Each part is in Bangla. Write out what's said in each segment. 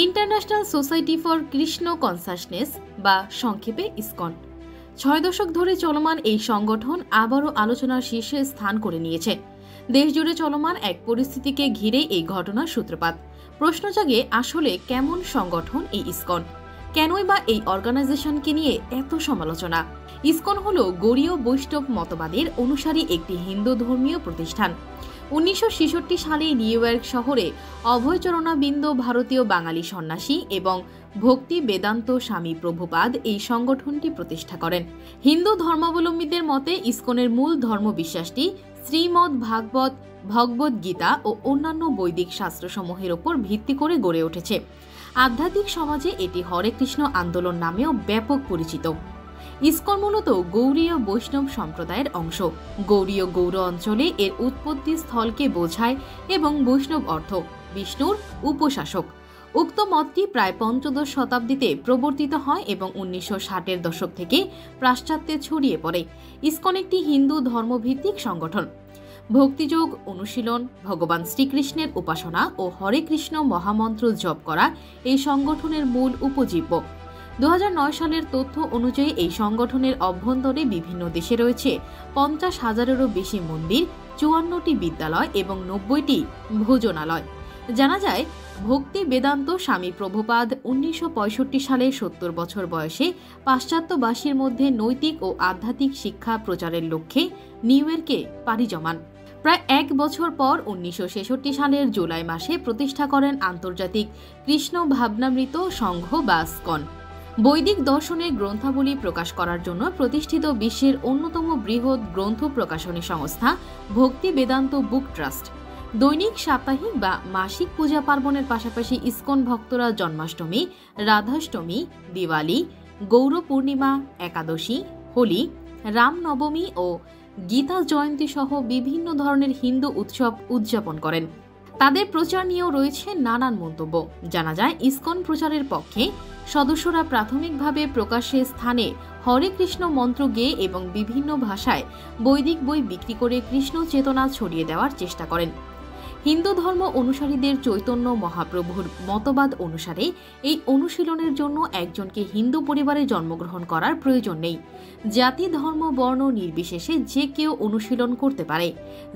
International society for Krishna consciousness বা সংক্ষেপে ইসকন ৬ দশক ধরে চলমান এই সংগঠন আবারও আলোচনার শীর্ষে স্থান করে নিয়েছে। দেশজুড়ে চলমান এক পরিস্থিতিকে ঘিরে এই ঘটনার সূত্রপাত। প্রশ্ন জাগে, আসলে কেমন সংগঠন এই ইসকন? কেনই বা এই অর্গানাইজেশনকে নিয়ে এত সমালোচনা? ইসকন হল গৌড়ীয় বৈষ্ণব মতবাদের অনুসারী একটি হিন্দু ধর্মীয় প্রতিষ্ঠান। ১৯৬৬ সালে নিউ ইয়র্ক শহরে অভয়চরণাবিন্দ ভারতীয় বাঙালি সন্ন্যাসী এবং ভক্তি বেদান্ত স্বামী প্রভুপাদ এই সংগঠনটি প্রতিষ্ঠা করেন। হিন্দু ধর্মাবলম্বীদের মতে ইসকনের মূল ধর্মবিশ্বাসটি শ্রীমদ্ ভাগবত, ভগবদ গীতা ও অন্যান্য বৈদিক শাস্ত্রসমূহের ওপর ভিত্তি করে গড়ে উঠেছে। আধ্যাত্মিক সমাজে এটি হরে কৃষ্ণ আন্দোলন নামেও ব্যাপক পরিচিত। ইসকন মূলত গৌড়ীয় বৈষ্ণব সম্প্রদায়ের অংশ। গৌড়ীয় গৌড় অঞ্চলে এর উৎপত্তি স্থলকে বোঝায় এবং বৈষ্ণব অর্থ বিষ্ণুর উপশাসক। উক্ত মতটি প্রায় পঞ্চদশ শতাব্দীতে প্রবর্তিত হয় এবং ১৯৬০-এর দশক থেকে পাশ্চাত্যে ছড়িয়ে পড়ে। ইসকন একটি হিন্দু ধর্মভিত্তিক সংগঠন। ভক্তিযোগ, অনুশীলন, ভগবান শ্রীকৃষ্ণের উপাসনা ও হরে কৃষ্ণ মহামন্ত্র জপ করা এই সংগঠনের মূল উপজীব্য। ২০০৯ সালের তথ্য অনুযায়ী এই সংগঠনের অভ্যন্তরে বিভিন্ন দেশে রয়েছে ৫০,০০০-এরও বেশি মন্দির, ৫৪টি বিদ্যালয় এবং ৯০টি ভোজনালয়। জানা যায়, ভক্তি বেদান্ত স্বামী প্রভুপাদ ১৯৬৫ সালে ৭০ বছর বয়সে পাশ্চাত্যবাসীর মধ্যে নৈতিক ও আধ্যাত্মিক শিক্ষা প্রচারের লক্ষ্যে নিউ ইয়র্কে পাড়ি জমান। প্রায় ১ বছর পর ১৯৬৬ সালের জুলাই মাসে প্রতিষ্ঠা করেন আন্তর্জাতিক কৃষ্ণ ভাবনামৃত সংঘ বা ইসকন। বৈদিক দর্শনের গ্রন্থাবলী প্রকাশ করার জন্য প্রতিষ্ঠিত বিশ্বের অন্যতম বৃহৎ গ্রন্থ প্রকাশনী সংস্থা ভক্তি বেদান্ত বুক ট্রাস্ট। দৈনিক, সাপ্তাহিক বা মাসিক পূজা পার্বণের পাশাপাশি ইসকন ভক্তরা জন্মাষ্টমী, রাধাষ্টমী, দিওয়ালি, গৌর পূর্ণিমা, একাদশী, হোলি, রামনবমী ও গীতা জয়ন্তী সহ বিভিন্ন ধরনের হিন্দু উৎসব উদযাপন করেন। তাদের প্রচার নিয়েও রয়েছে নানান মন্তব্য। জানা যায়, ইসকন প্রচারের পক্ষে সদস্যরা প্রাথমিকভাবে প্রকাশ্যে স্থানে হরে কৃষ্ণ মন্ত্র গেয়ে এবং বিভিন্ন ভাষায় বৈদিক বই বিক্রি করে কৃষ্ণ চেতনা ছড়িয়ে দেওয়ার চেষ্টা করেন। হিন্দু ধর্ম অনুসারীদের চৈতন্য মহাপ্রভুর মতবাদ অনুসারে এই অনুশীলনের জন্য একজনকে হিন্দু পরিবারে জন্মগ্রহণ করার প্রয়োজন নেই। জাতি, ধর্ম, বর্ণ নির্বিশেষে যে কেউ অনুশীলন করতে পারে,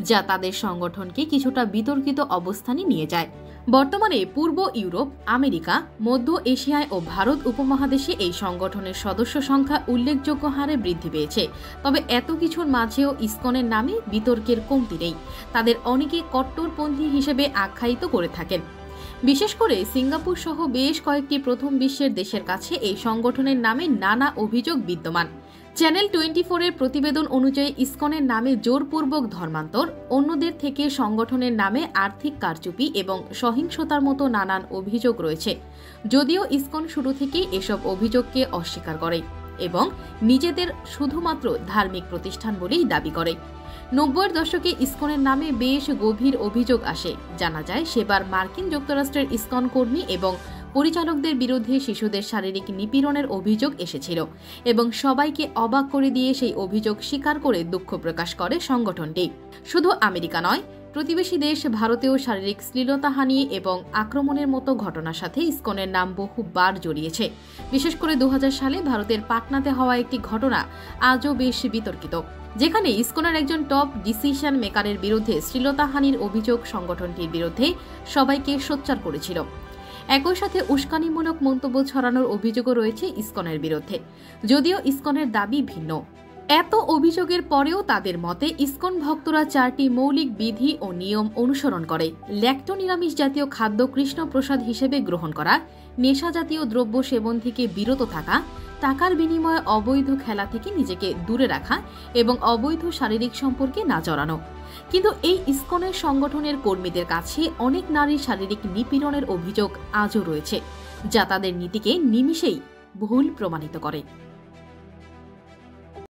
যা তাদের সংগঠনকে কিছুটা বিতর্কিত অবস্থানে নিয়ে যায়। বর্তমানে পূর্ব ইউরোপ, আমেরিকা, মধ্য এশিয়ায় ও ভারত উপমহাদেশে এই সংগঠনের সদস্য সংখ্যা উল্লেখযোগ্য হারে বৃদ্ধি পেয়েছে। তবে এত কিছুর মাঝেও ইসকনের নামে বিতর্কের কমতি নেই। তাদের অনেকে কট্টরপন্থী হিসেবে আখ্যায়িত করে থাকেন। বিশেষ করে সিঙ্গাপুর সহ বেশ কয়েকটি প্রথম বিশ্বের দেশের কাছে এই সংগঠনের নামে নানা অভিযোগ বিদ্যমান। চ্যানেল 24-এর প্রতিবেদন অনুযায়ী ইসকনের নামে জোরপূর্বক ধর্মান্তর, অন্যদের থেকে সংগঠনের নামে আর্থিক কারচুপি এবং সহিংসতার মতো নানান অভিযোগ রয়েছে। যদিও ইসকন শুরু থেকেই এসব অভিযোগকে অস্বীকার করে এবং নিজেদের শুধুমাত্র ধার্মিক প্রতিষ্ঠান বলেই দাবি করে। ৯০-এর দশকে ইসকনের নামে বেশ গভীর অভিযোগ আসে। জানা যায়, সেবার মার্কিন যুক্তরাষ্ট্রের ইসকন কর্মী এবং পরিচালকদের বিরুদ্ধে শিশুদের শারীরিক নিপীড়নের অভিযোগ এসেছিল এবং সবাইকে অবাক করে দিয়ে সেই অভিযোগ স্বীকার করে দুঃখ প্রকাশ করে সংগঠনটি। শুধু আমেরিকা নয়, প্রতিবেশী দেশ ভারতেও শারীরিক শ্লীলতাহানি এবং আক্রমণের মতো ঘটনার সাথে ইসকনের নাম বহুবার জড়িয়েছে। বিশেষ করে ২০০০ সালে ভারতের পাটনাতে হওয়া একটি ঘটনা আজও বেশ বিতর্কিত, যেখানে ইসকনের একজন টপ ডিসিশন মেকারের বিরুদ্ধে শ্লীলতাহানির অভিযোগ সংগঠনটির বিরুদ্ধে সবাইকে সোচ্চার করেছিল। একই সাথে উস্কানিমূলক মন্তব্য ছড়ানোর অভিযোগও রয়েছে ইসকনের বিরুদ্ধে, যদিও ইসকনের দাবি ভিন্ন। এত অভিযোগের পরেও তাদের মতে ইসকন ভক্তরা 4টি মৌলিক বিধি ও নিয়ম অনুসরণ করে: ল্যাক্টো নিরামিষ জাতীয় খাদ্য কৃষ্ণ প্রসাদ হিসেবে গ্রহণ করা, নেশা জাতীয় দ্রব্য সেবন থেকে বিরত থাকা, টাকার বিনিময়ে অবৈধ খেলা থেকে নিজেকে দূরে রাখা এবং অবৈধ শারীরিক সম্পর্কে না জড়ানো। কিন্তু এই ইসকনের সংগঠনের কর্মীদের কাছে অনেক নারীর শারীরিক নিপীড়নের অভিযোগ আজও রয়েছে, যা তাদের নীতিকে নিমিষেই ভুল প্রমাণিত করে।